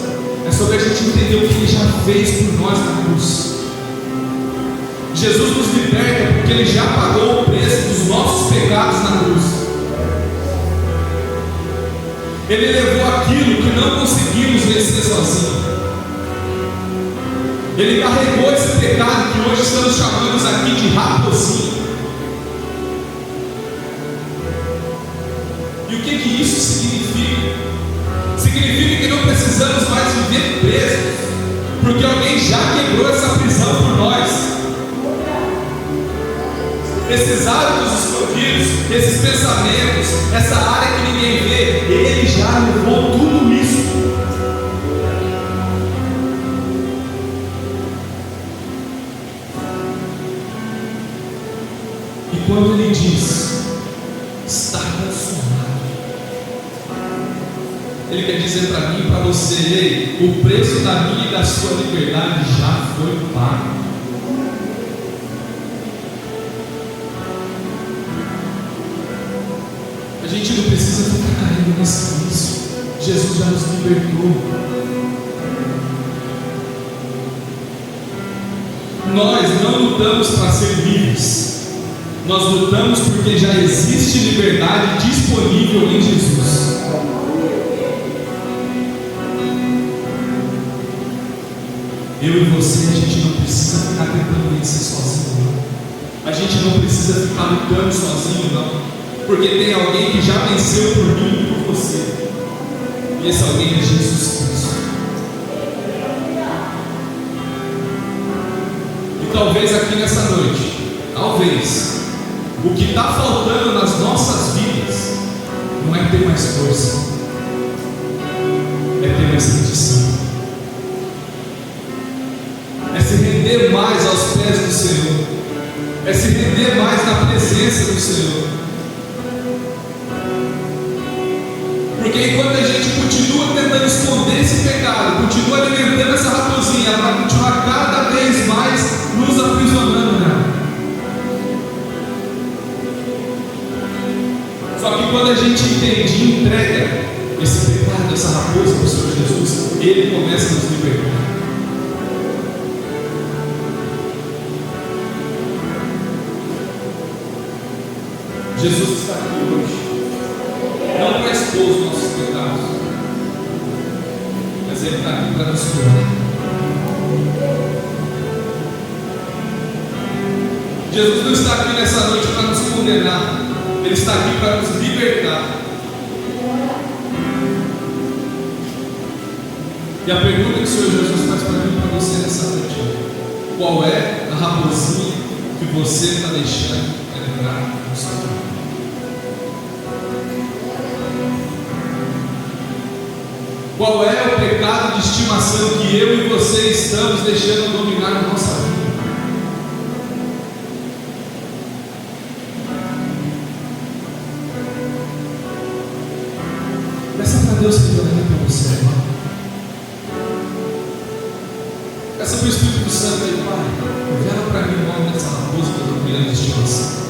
é sobre a gente entender o que Ele já fez por nós na cruz. Jesus nos liberta porque Ele já pagou o preço dos nossos pecados na cruz. Ele levou aquilo que não conseguimos vencer sozinho. Ele carregou esse pecado que hoje estamos chamando aqui de raposinho. E o que isso significa? Significa que não precisamos mais viver presos, porque alguém já quebrou essa prisão por nós. Esses hábitos escondidos, esses pensamentos, essa área que ninguém vê, Ele já levou tudo isso. E quando Ele diz, está consumado, Ele quer dizer para mim e para você: ei, o preço da minha e da sua liberdade já foi pago. A gente não precisa ficar caindo nesse vício. Jesus já nos libertou. Nós não lutamos para ser livres, nós lutamos porque já existe liberdade disponível em Jesus. Eu e você, a gente não precisa ficar tentando vencer sozinho, não. A gente não precisa ficar lutando sozinho, não. Porque tem alguém que já venceu por mim e por você. E esse alguém é Jesus Cristo. E talvez aqui nessa noite, o que está faltando nas nossas vidas não é ter mais força, é ter mais rendição, é se render mais aos pés do Senhor, é se render mais na presença do Senhor. Porque enquanto a gente continua tentando esconder esse pecado, continua alimentando essa raposinha, ela vai continuar cada vez mais nos aprisionando nela. Só que quando a gente entende e entrega esse pecado, essa raposa para o Senhor Jesus, Ele começa a nos libertar. Jesus está aqui hoje, não para expor os nossos pecados, mas Ele está aqui para nos curar. Jesus não está aqui nessa noite para nos condenar, Ele está aqui para nos libertar. E a pergunta que o Senhor Jesus faz para mim e para você nessa noite é: qual é a raposinha que você está deixando entrar no seu caminho? Qual é o pecado de estimação que eu e você estamos deixando dominar a nossa vida? Peça para Deus que vai dar para você, irmão. Peça para o Espírito Santo aí, Pai, revela para mim o nome dessa raposa que eu estou criando de estimação.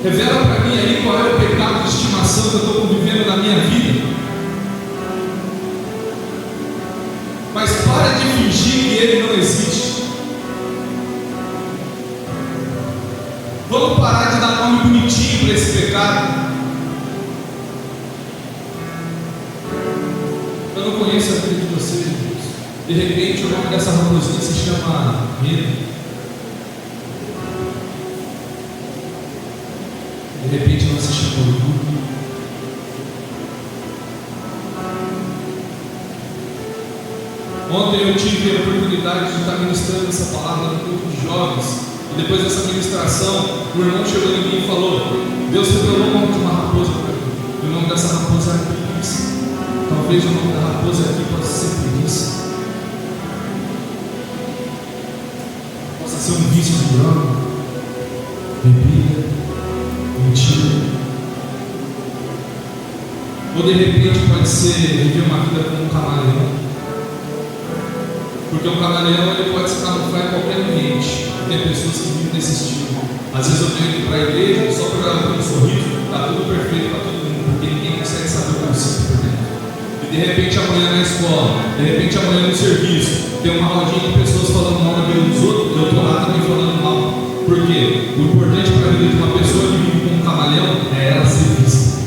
Revela para mim aí qual é o pecado de estimação que eu estou convivendo na minha vida. Mas para de fingir que ele não existe. Vamos parar de dar nome bonitinho para esse pecado. Eu não conheço a vida de vocês, Deus. De repente o nome dessa raposinha se chama medo. De repente ela se chama orgulho. Ontem eu tive a oportunidade de estar ministrando essa palavra no grupo de jovens. E depois dessa ministração, o irmão chegou em mim e falou: Deus revelou o nome de uma raposa para mim. O nome dessa raposa era preguiça. Talvez o nome da raposa aqui possa ser preguiça. Possa ser um vício de droga, bebida, mentira. Ou de repente pode ser viver uma vida como um camaleão. Porque um camaleão ele pode se camuflar em qualquer ambiente. Tem pessoas que vivem desse estilo. Às vezes eu venho aqui para a igreja só para dar um sorriso, está tudo perfeito para todo mundo, porque ninguém consegue saber o que eu sinto por dentro. E de repente amanhã na escola, de repente amanhã no serviço, tem uma rodinha de pessoas falando mal da vida dos outros, eu estou lá também falando mal. Por quê? O importante para a vida de uma pessoa que vive como um camaleão é ela ser vista.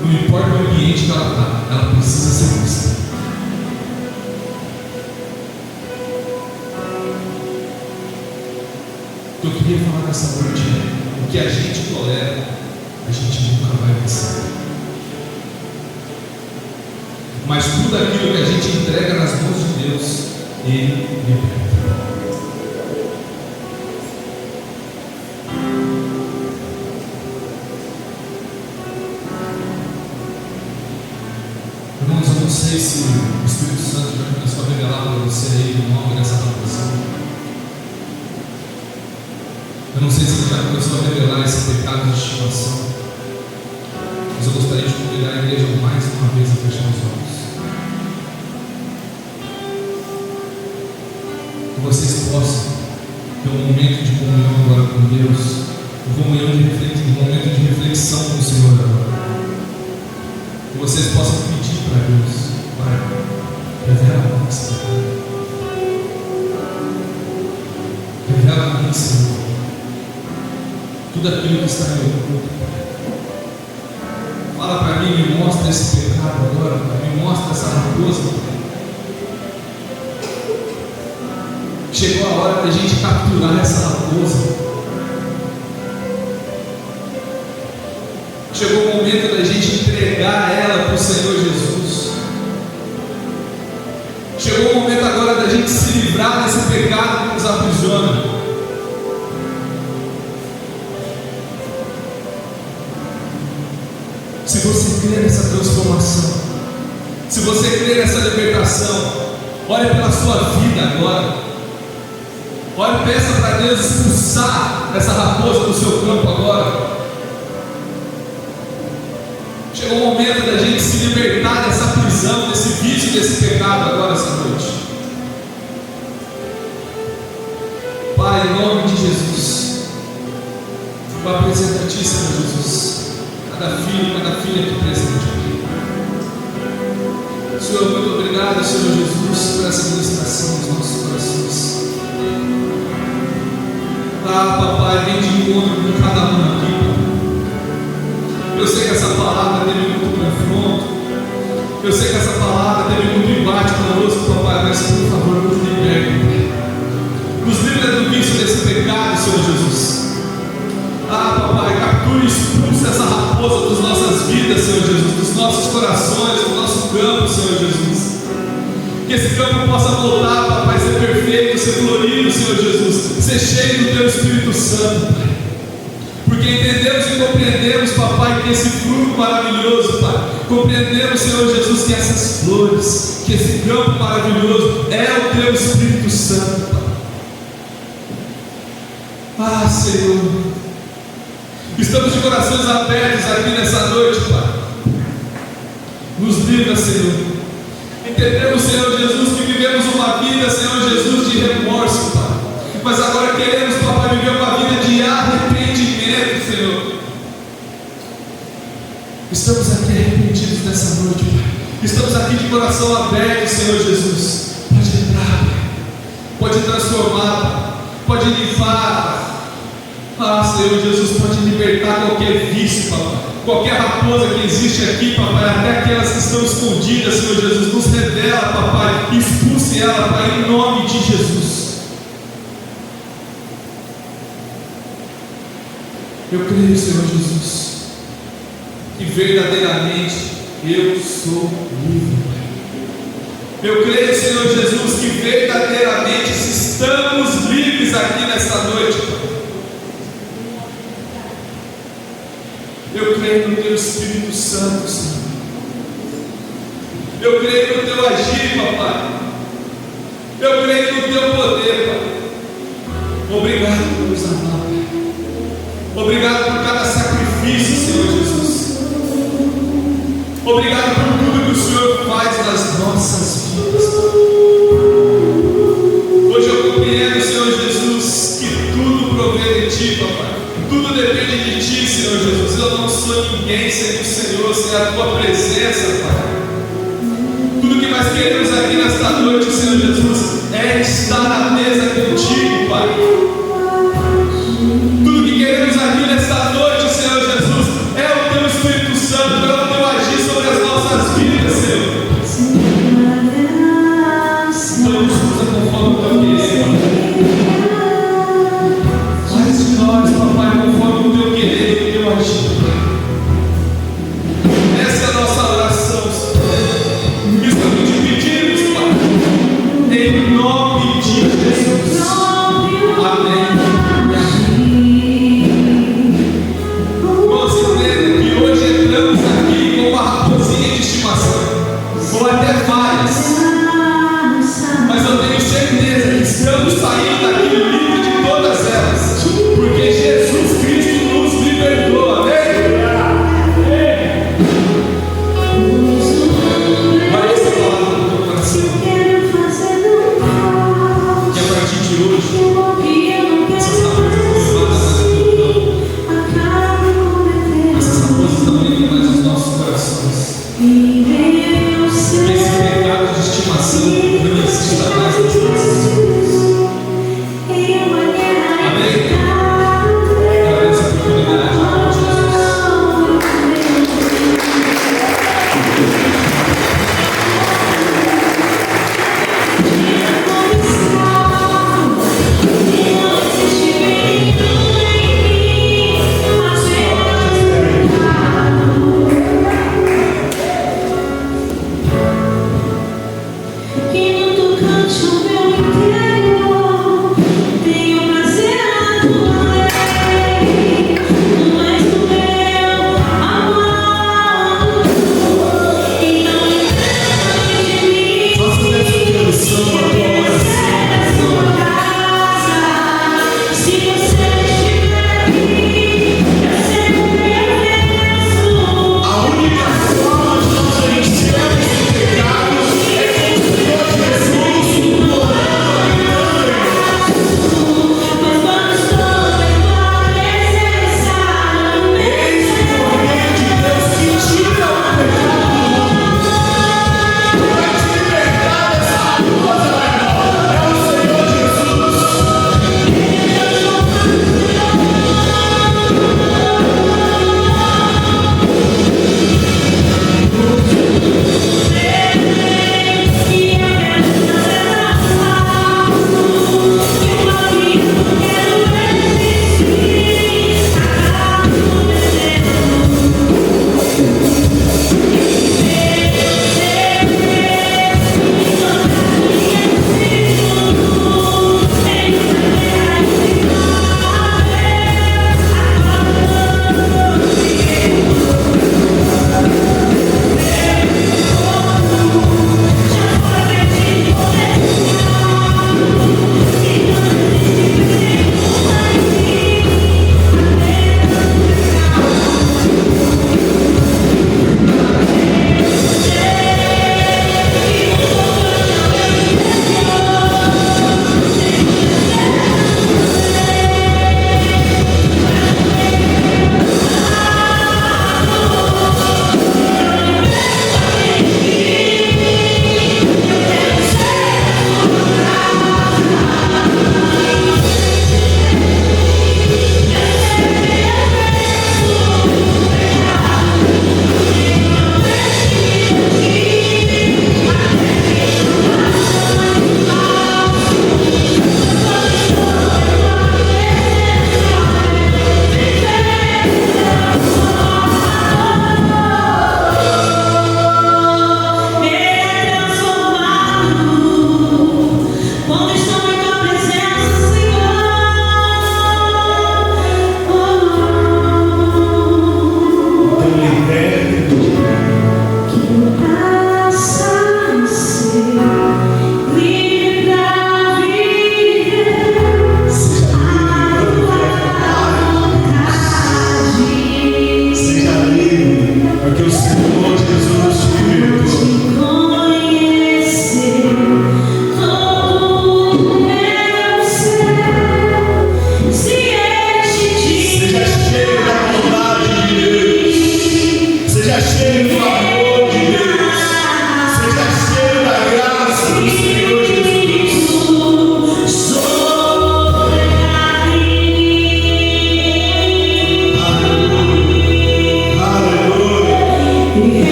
Não importa o ambiente que ela está, ela precisa ser vista. O que eu queria falar nessa noite é: o que a gente tolera, a gente nunca vai vencer. Mas tudo aquilo que a gente entrega nas mãos de Deus, Ele liberta. Irmãos, eu não sei se o Espírito Santo já começou a revelar para você aí o nome dessa raposinha. Eu não sei se ele já começou a revelar esse pecado de estimação, mas eu gostaria de convidar a igreja mais uma vez a fechar os olhos. Que vocês possam ter um momento de comunhão agora com Deus, um momento de reflexão com o Senhor agora. Que vocês possam pedir para Deus: Pai, revela a mim esse pecado. Revela a mim, Senhor, tudo aquilo que está em meu corpo. Fala para mim, me mostra esse pecado agora, me mostra essa raposa. Chegou a hora da gente capturar essa raposa. Chegou o momento da gente entregar ela para o Senhor Jesus. Chegou o momento agora da gente se livrar desse pecado que nos aprisiona. Se você crê nessa transformação, se você crê nessa libertação, olhe pela sua vida agora. Olhe, peça para Deus expulsar essa raposa do seu campo agora. Chegou o momento da gente se libertar dessa prisão, desse vício, desse pecado agora essa noite. Pai, em nome de Jesus, eu apresento a Ti, Senhor Jesus, cada filho, cada filha aqui presente aqui. Senhor, muito obrigado, Senhor Jesus, por essa ministração dos nossos corações. Ah, papai. papai, vem de encontro com cada um aqui, Pai. Eu sei que essa palavra teve muito confronto, eu sei que essa palavra teve muito embate conosco, papai, mas por favor, nos liberte, Pai. Nos livra do vício desse pecado, Senhor Jesus. Ah, papai, capture e expulsa essa raposa das nossas vidas, Senhor Jesus, dos nossos corações, do nosso campo, Senhor Jesus. Que esse campo possa voltar, papai, ser perfeito, ser florido, Senhor Jesus, ser cheio do Teu Espírito Santo, Pai. Porque entendemos e compreendemos, papai, que esse fruto maravilhoso, Pai, compreendemos, Senhor Jesus, que essas flores, que esse campo maravilhoso é o Teu Espírito Santo, Pai. Ah, Senhor, estamos de corações abertos aqui nessa noite, Pai. Nos livra, Senhor. Entendemos, Senhor Jesus, que vivemos uma vida, Senhor Jesus, de remorso, Pai. Mas agora queremos, papai, viver uma vida de arrependimento, Senhor. Estamos aqui arrependidos nessa noite, Pai. Estamos aqui de coração aberto, Senhor Jesus. Pode entrar, Pai. Pode transformar, Pai. Pode limpar, Pai. Ah, Senhor Jesus, pode libertar qualquer vício, papai. Qualquer raposa que existe aqui, papai, até aquelas que estão escondidas, Senhor Jesus, nos revela, papai, expulse ela, Pai, em nome de Jesus. Eu creio, Senhor Jesus, que verdadeiramente eu sou livre, Pai. Eu creio, Senhor Jesus, que verdadeiramente estamos livres aqui nesta noite, Pai. Eu creio no Teu Espírito Santo, Senhor. Eu creio no Teu agir, papai. Eu creio no Teu poder, Pai. Obrigado por nos amar, Pai. Obrigado por cada sacrifício, Senhor Jesus. Obrigado por tudo que o Senhor faz nas nossas vidas, Pai. Hoje eu compreendo, Senhor Jesus, que tudo provém de Ti, papai. Tudo depende de Ti, Senhor Jesus. Eu não sou ninguém sem o Senhor, sem a Tua presença, Pai. Tudo que nós queremos aqui nesta noite, Senhor Jesus, é estar na mesa contigo, Pai. Tudo que queremos aqui nesta noite, Senhor Jesus, é o Teu Espírito Santo, é o Teu agir sobre as nossas vidas, Senhor. Então nos usa conforme o Teu querer, Pai. Faz de nós, papai, conforme o Teu querer e o Teu agir. Essa é a nossa oração, Senhor. Estamos te pedimos, Pai, em nome de Jesus. Amém. Nós entendemos que hoje entramos aqui com uma raposinha de estimação.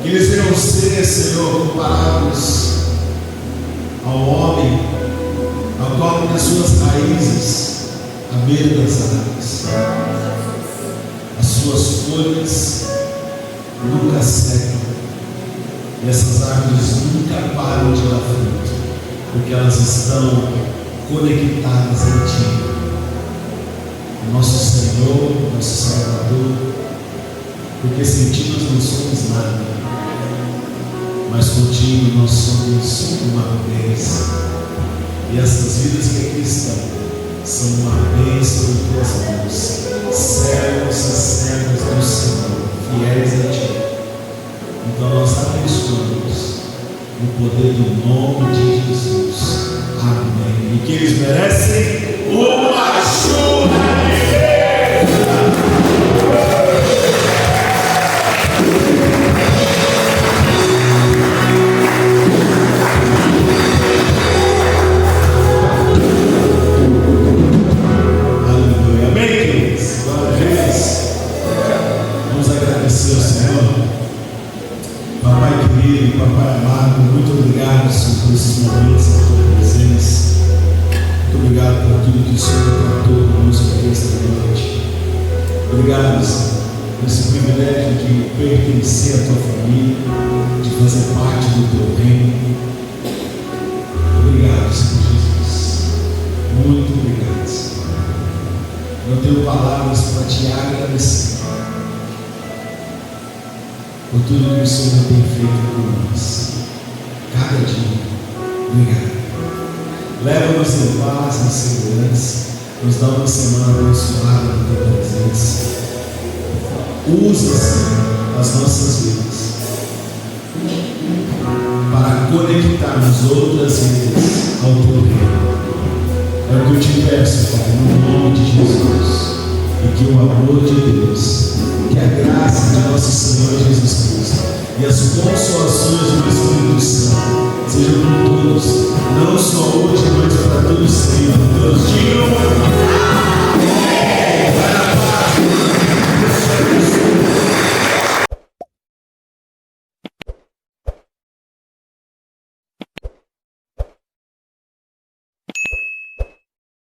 Que eles venham ser, Senhor, comparados ao homem, ao qual tem as suas raízes à beira das águas. As suas folhas nunca secam, e essas árvores nunca param de dar fruto, porque elas estão conectadas em Ti, nosso Senhor, nosso Salvador, porque sem Ti nós não somos nada, mas contigo nós somos uma bênção, e essas vidas que aqui estão são uma bênção em Tuas mãos, servos e servas do Senhor, fiéis a Ti. Então nós abençoamos no poder do nome de Jesus. Amém. E que eles merecem uma chuva de bênção. Aleluia. Amém, queridos? Glória a Deus. Vamos agradecer ao Senhor. Papai querido, Papai amado, muito obrigado, Senhor, por esses momentos da Tua presença. Muito obrigado por tudo que o Senhor tratou conosco aqui esta noite. Obrigado, Senhor, por esse privilégio de pertencer à Tua família, de fazer parte do Teu reino. Obrigado, Senhor Jesus. Muito obrigado, Senhor. Não tenho palavras para Te agradecer por tudo que o Senhor tem feito por nós, cada dia. Obrigado. Leva-nos em paz, em segurança, nos dá uma semana abençoada na Tua presença. Usa, Senhor, as nossas vidas para conectarmos outras vidas ao Teu reino. É o que eu te peço, Pai, no nome de Jesus, e que o amor de Deus, que a graça de nosso Senhor Jesus Cristo e as consolações do Espírito Santo sejam com todos, não